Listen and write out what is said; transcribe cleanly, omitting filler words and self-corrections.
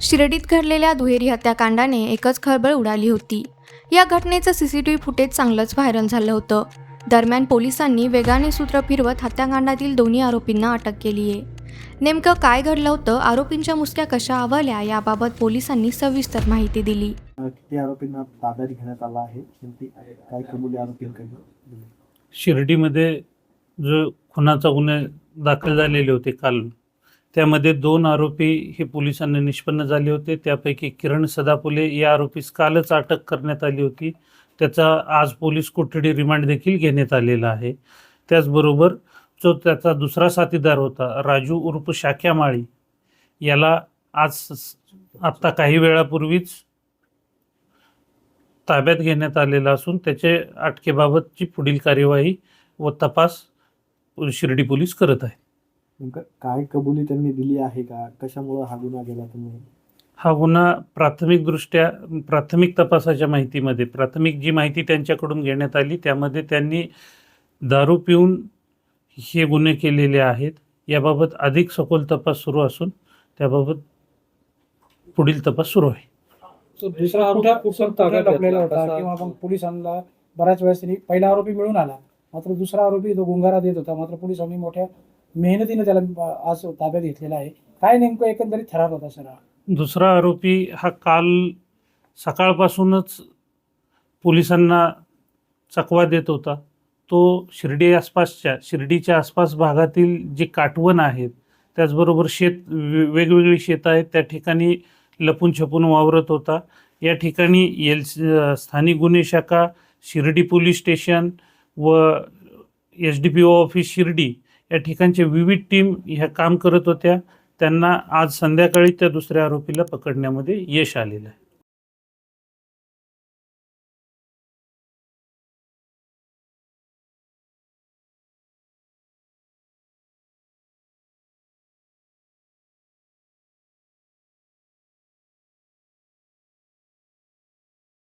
शिर्डीत घडलेल्या दुहेरी हत्याकांडाने एकच खळबळ उडाली होती. या घटनेचं सीसीटीव्ही फुटेज चांगलंच व्हायरल झालं होतं. दरम्यान पोलिसांनी वेगाने सूत्र फिरवत हत्याकांडातील दोन्ही आरोपींना अटक केली आहे. नेमकं काय घडलं होतं, आरोपींच्या मुसक्या कशा आवळल्या याबाबत पोलिसांनी सविस्तर माहिती दिली. किती आरोपींना ताब्यात घेण्यात आला आहे, काय कबुली आरोपींकडे? शिर्डीमध्ये जो खुनाचा गुन्हे दाखल झालेले होते काल, त्यामध्ये 2 आरोपी हे पोलिसांना निष्पन्न झाले होते. त्यापैकी किरण सदाफुले या आरोपीस कालच अटक करण्यात आली होती. त्याचा आज पोलीस कोठडी रिमांड देखील घेण्यात आलेला आहे. त्याचबरोबर जो त्याचा दुसरा साथीदार होता राजू उर्फ शाक्या माळी, याला आत्ता काही वेळापूर्वीच ताब्यात घेण्यात आलेला असून त्याचे अटकेबाबतची पुढील कार्यवाही व तपास शिर्डी पोलीस करत आहे. नेमकं काय कबुली त्यांनी दिली आहे का? कशामुळे हा गुन्हा केला तुम्ही? हा गुन्हा प्राथमिक तपासाच्या माहितीमध्ये प्राथमिक जी माहिती त्यांच्याकडून घेण्यात आली त्यामध्ये त्यांनी दारू पिऊन हे गुन्हे केलेले आहेत. याबाबत अधिक सखोल तपास सुरू असून त्याबाबत पुढील तपास सुरू आहे. दुसरा आरोपी लपलेला होता किंवा मग पोलिसांना बऱ्याच वेळेस त्यांनी पहिला आरोपी मिळून आला, मात्र दुसरा आरोपी तो गुंगारा देत होता. मात्र पोलिसांनी मोठ्या मेहनतीने त्याला आज ताब्यात घेतलेला आहे. काय नेमकं एकंदरीत ठराव होता सर? दुसरा आरोपी हा काल सकाळपासूनच पोलिसांना चकवा देत होता. तो शिर्डीच्या आसपास भागातील जे काटवण आहेत, त्याचबरोबर वेगवेगळी शेत आहेत, त्या ठिकाणी लपून छपून वावरत होता. या ठिकाणी स्थानिक गुन्हे शाखा, शिर्डी पोलीस स्टेशन व SDPO ऑफिस शिर्डी या ठिकाणचे विविध टीम ह्या काम करत होत्या. त्यांना आज संध्याकाळी त्या दुसऱ्या आरोपीला पकडण्यामध्ये यश आलेलं आहे.